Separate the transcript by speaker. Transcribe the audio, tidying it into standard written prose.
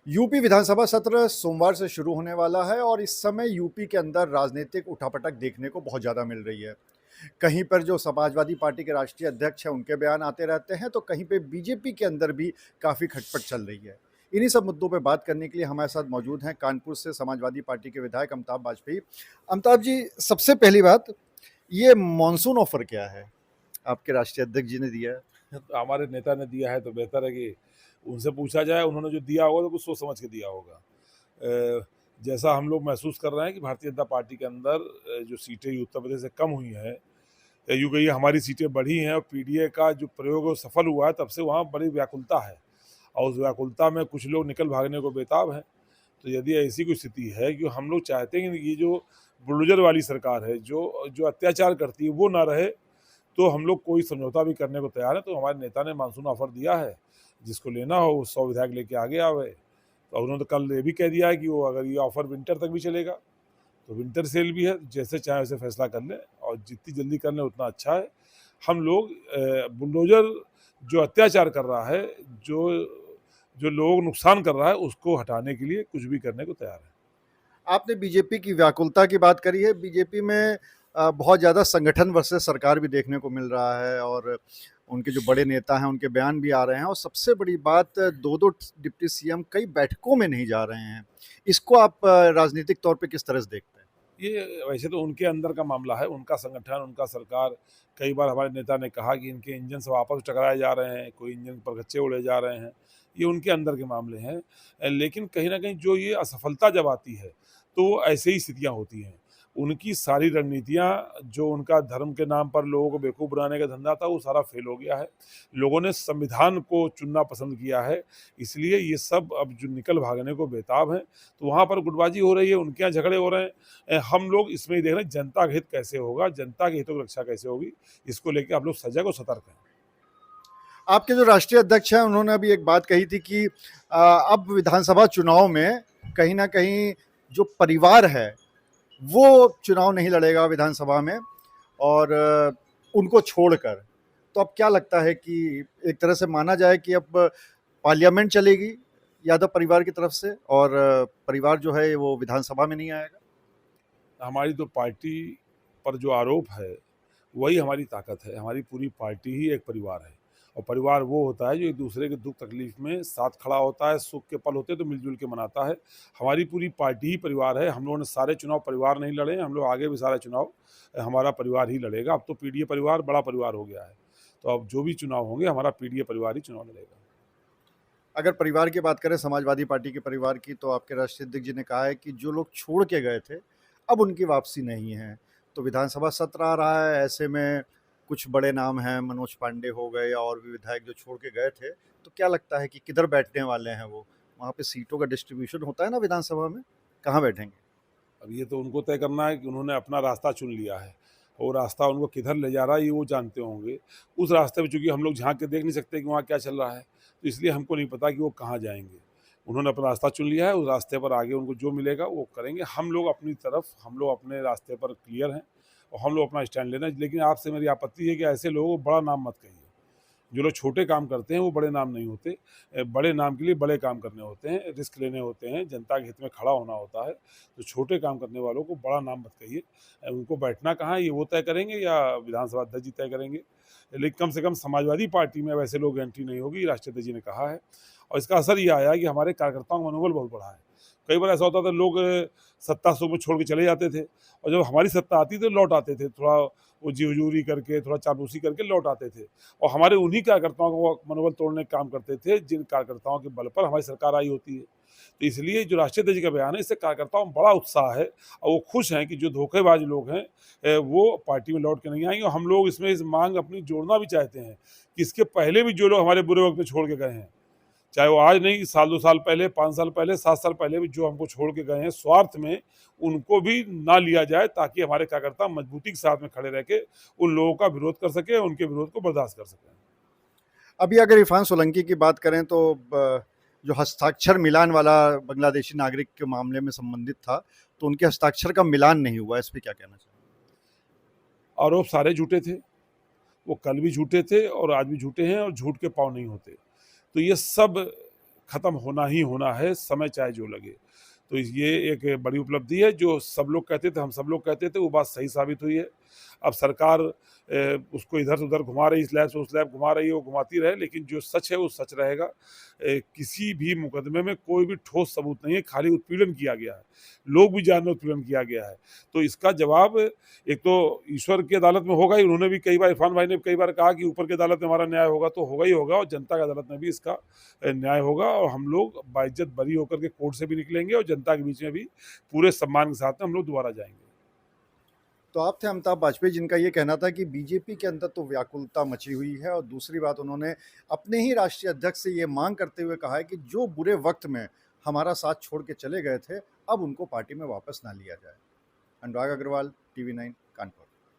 Speaker 1: UP विधानसभा सत्र सोमवार से शुरू होने वाला है और इस समय यूपी के अंदर राजनीतिक उठापटक देखने को बहुत ज़्यादा मिल रही है। कहीं पर जो समाजवादी पार्टी के राष्ट्रीय अध्यक्ष हैं, उनके बयान आते रहते हैं, तो कहीं पे बीजेपी के अंदर भी काफ़ी खटपट चल रही है। इन्हीं सब मुद्दों पे बात करने के लिए हमारे साथ मौजूद हैं कानपुर से समाजवादी पार्टी के विधायक अमिताभ बाजपेयी। अमिताभ जी, सबसे पहली बात, ये मॉनसून ऑफर क्या है? आपके राष्ट्रीय अध्यक्ष जी ने दिया है।
Speaker 2: तो हमारे नेता ने दिया है तो बेहतर है कि उनसे पूछा जाए। उन्होंने जो दिया होगा तो कुछ सोच समझ के दिया होगा। जैसा हम लोग महसूस कर रहे हैं कि भारतीय जनता पार्टी के अंदर जो सीटें उत्तर प्रदेश से कम हुई हैं, यूँ कहिए हमारी सीटें बढ़ी हैं और पीडीए का जो प्रयोग है वो सफल हुआ है, तब से वहाँ बड़ी व्याकुलता है और उस व्याकुलता में कुछ लोग निकल भागने को बेताब हैं। तो यदि ऐसी कोई स्थिति है कि हम लोग चाहते हैं कि ये जो बुलडोजर वाली सरकार है, जो जो अत्याचार करती है, वो ना रहे, तो हम लोग कोई समझौता भी करने को तैयार है। तो हमारे नेता ने मानसून ऑफर दिया है, जिसको लेना हो वो 100 विधायक लेके आगे आवे। तो उन्होंने तो कल ये भी कह दिया है कि वो अगर ये ऑफर विंटर तक भी चलेगा तो विंटर सेल भी है, जैसे चाहे वैसे फैसला कर लें और जितनी जल्दी कर लें उतना अच्छा है। हम लोग बुलडोजर जो अत्याचार कर रहा है, जो जो लोगों को नुकसान कर रहा है, उसको हटाने के लिए कुछ भी करने को तैयार है।
Speaker 1: आपने बीजेपी की व्याकुलता की बात करी है। बीजेपी में बहुत ज़्यादा संगठन वर्सेस सरकार भी देखने को मिल रहा है और उनके जो बड़े नेता हैं, उनके बयान भी आ रहे हैं और सबसे बड़ी बात, 2-2 डिप्टी सीएम कई बैठकों में नहीं जा रहे हैं। इसको आप राजनीतिक तौर पे किस तरह से देखते हैं?
Speaker 2: ये वैसे तो उनके अंदर का मामला है, उनका संगठन, उनका सरकार। कई बार हमारे नेता ने कहा कि इनके इंजन सब आपस में टकराए जा रहे हैं, कोई इंजन पर गच्चे उड़े जा रहे हैं। ये उनके अंदर के मामले हैं। लेकिन कहीं न कहीं जो ये असफलता जब आती है, तो ऐसे ही स्थितियाँ होती हैं। उनकी सारी रणनीतियाँ, जो उनका धर्म के नाम पर लोगों को बेवकूफ़ बनाने का धंधा था, वो सारा फ़ेल हो गया है। लोगों ने संविधान को चुनना पसंद किया है, इसलिए ये सब अब जो निकल भागने को बेताब हैं। तो वहाँ पर गुटबाज़ी हो रही है, उनके यहाँ झगड़े हो रहे हैं। हम लोग इसमें ही देख रहे हैं जनता का हित कैसे होगा, जनता के हितों की रक्षा कैसे होगी, इसको लेके आप लोग सजग और सतर्क हैं।
Speaker 1: आपके जो राष्ट्रीय अध्यक्ष हैं, उन्होंने अभी एक बात कही थी कि अब विधानसभा चुनाव में कहीं न कहीं जो परिवार है, वो चुनाव नहीं लड़ेगा विधानसभा में और उनको छोड़कर। तो अब क्या लगता है कि एक तरह से माना जाए कि अब पार्लियामेंट चलेगी यादव परिवार की तरफ से और परिवार जो है वो विधानसभा में नहीं आएगा?
Speaker 2: हमारी तो पार्टी पर जो आरोप है, वही हमारी ताकत है। हमारी पूरी पार्टी ही एक परिवार है और परिवार वो होता है जो एक दूसरे के दुख तकलीफ में साथ खड़ा होता है, सुख के पल होते हैं तो मिलजुल के मनाता है। हमारी पूरी पार्टी ही परिवार है। हम लोगों ने सारे चुनाव परिवार नहीं लड़े हैं, हम लोग आगे भी सारे चुनाव हमारा परिवार ही लड़ेगा। अब तो पीडीए परिवार बड़ा परिवार हो गया है, तो अब जो भी चुनाव होंगे हमारा पीडीए परिवार ही चुनाव लड़ेगा।
Speaker 1: अगर परिवार की बात करें, समाजवादी पार्टी के परिवार की, तो आपके राष्ट्रीय अध्यक्ष जी ने कहा है कि जो लोग छोड़ के गए थे, अब उनकी वापसी नहीं है। तो विधानसभा सत्र आ रहा है, ऐसे में कुछ बड़े नाम हैं, मनोज पांडे हो गए या और भी विधायक जो छोड़ के गए थे। तो क्या लगता है कि किधर बैठने वाले हैं वो? वहाँ पे सीटों का डिस्ट्रीब्यूशन होता है ना विधानसभा में, कहाँ बैठेंगे?
Speaker 2: अब ये तो उनको तय करना है कि उन्होंने अपना रास्ता चुन लिया है। वो रास्ता उनको किधर ले जा रहा है ये वो जानते होंगे। उस रास्ते में चूँकि हम लोग झाँक के देख नहीं सकते कि वहाँ क्या चल रहा है, तो इसलिए हमको नहीं पता कि वो कहाँ जाएँगे। उन्होंने अपना रास्ता चुन लिया है, उस रास्ते पर आगे उनको जो मिलेगा वो करेंगे। हम लोग अपनी तरफ, हम लोग अपने रास्ते पर क्लियर हैं और हम लोग अपना स्टैंड ले रहे हैं। लेकिन आपसे मेरी आपत्ति है कि ऐसे लोगों को बड़ा नाम मत कहिए। जो लोग छोटे काम करते हैं वो बड़े नाम नहीं होते। बड़े नाम के लिए बड़े काम करने होते हैं, रिस्क लेने होते हैं, जनता के हित में खड़ा होना होता है। तो छोटे काम करने वालों को बड़ा नाम मत कहिए। उनको बैठना कहाँ है ये वो तय करेंगे या विधानसभा अध्यक्ष जी तय करेंगे। लेकिन कम से कम समाजवादी पार्टी में वैसे लोग एंट्री नहीं होगी, राष्ट्रीय अध्यक्ष जी ने कहा है। और इसका असर ये आया है कि हमारे कार्यकर्ताओं का मनोबल बहुत बढ़ा है। कई बार ऐसा होता था लोग सत्ता सुख में छोड़ के चले जाते थे और जब हमारी सत्ता आती तो लौट आते थे, थोड़ा वो जी हुजूरी करके, थोड़ा चापलूसी करके लौट आते थे और हमारे उन्हीं कार्यकर्ताओं को मनोबल तोड़ने का काम करते थे, जिन कार्यकर्ताओं के बल पर हमारी सरकार आई होती है। तो इसलिए जो राष्ट्रीय अध्यक्ष जी का बयान है, इससे कार्यकर्ताओं में बड़ा उत्साह है और वो खुश हैं कि जो धोखेबाज लोग हैं वो पार्टी में लौट के नहीं आएँगे और हम लोग इसमें इस माँग अपनी जोड़ना भी चाहते हैं कि इसके पहले भी जो लोग हमारे बुरे वक़्त में छोड़ के गए हैं, चाहे वो आज नहीं, साल 2 साल पहले, 5 साल पहले, 7 साल पहले भी जो हमको छोड़ के गए हैं स्वार्थ में, उनको भी ना लिया जाए ताकि हमारे कार्यकर्ता मजबूती के साथ में खड़े रह के उन लोगों का विरोध कर सकें, उनके विरोध को बर्दाश्त कर सकें।
Speaker 1: अभी अगर इरफान सोलंकी की बात करें तो जो हस्ताक्षर मिलान वाला बांग्लादेशी नागरिक के मामले में संबंधित था, तो उनके हस्ताक्षर का मिलान नहीं हुआ। इस पे क्या कहना चाहिए?
Speaker 2: आरोप सारे झूठे थे, वो कल भी झूठे थे और आज भी झूठे हैं और झूठ के पाँव नहीं होते। तो ये सब ख़त्म होना ही होना है, समय चाहे जो लगे। तो ये एक बड़ी उपलब्धि है, जो सब लोग कहते थे, हम सब लोग कहते थे, वो बात सही साबित हुई है। अब सरकार उसको इधर से उधर घुमा रही, इस लैब से उस लैब घुमा रही है, वो घुमाती रहे, लेकिन जो सच है वो सच रहेगा। किसी भी मुकदमे में कोई भी ठोस सबूत नहीं है, खाली उत्पीड़न किया गया है। लोग भी जान रहे उत्पीड़न किया गया है। तो इसका जवाब एक तो ईश्वर की अदालत में होगा ही, उन्होंने भी कई बार, इरफान भाई ने कई बार कहा कि ऊपर की अदालत में हमारा न्याय होगा, तो होगा ही होगा, और जनता की अदालत में भी इसका न्याय होगा, और हम लोग बाइज्जत बरी होकर के कोर्ट से भी निकलेंगे और जनता के बीच में भी पूरे सम्मान के साथ में हम लोग दोबारा जाएँगे।
Speaker 1: तो आप थे अमिताभ वाजपेयी, जिनका ये कहना था कि बीजेपी के अंदर तो व्याकुलता मची हुई है, और दूसरी बात उन्होंने अपने ही राष्ट्रीय अध्यक्ष से ये मांग करते हुए कहा है कि जो बुरे वक्त में हमारा साथ छोड़ के चले गए थे, अब उनको पार्टी में वापस ना लिया जाए। अनुराग अग्रवाल, टीवी 9, कानपुर।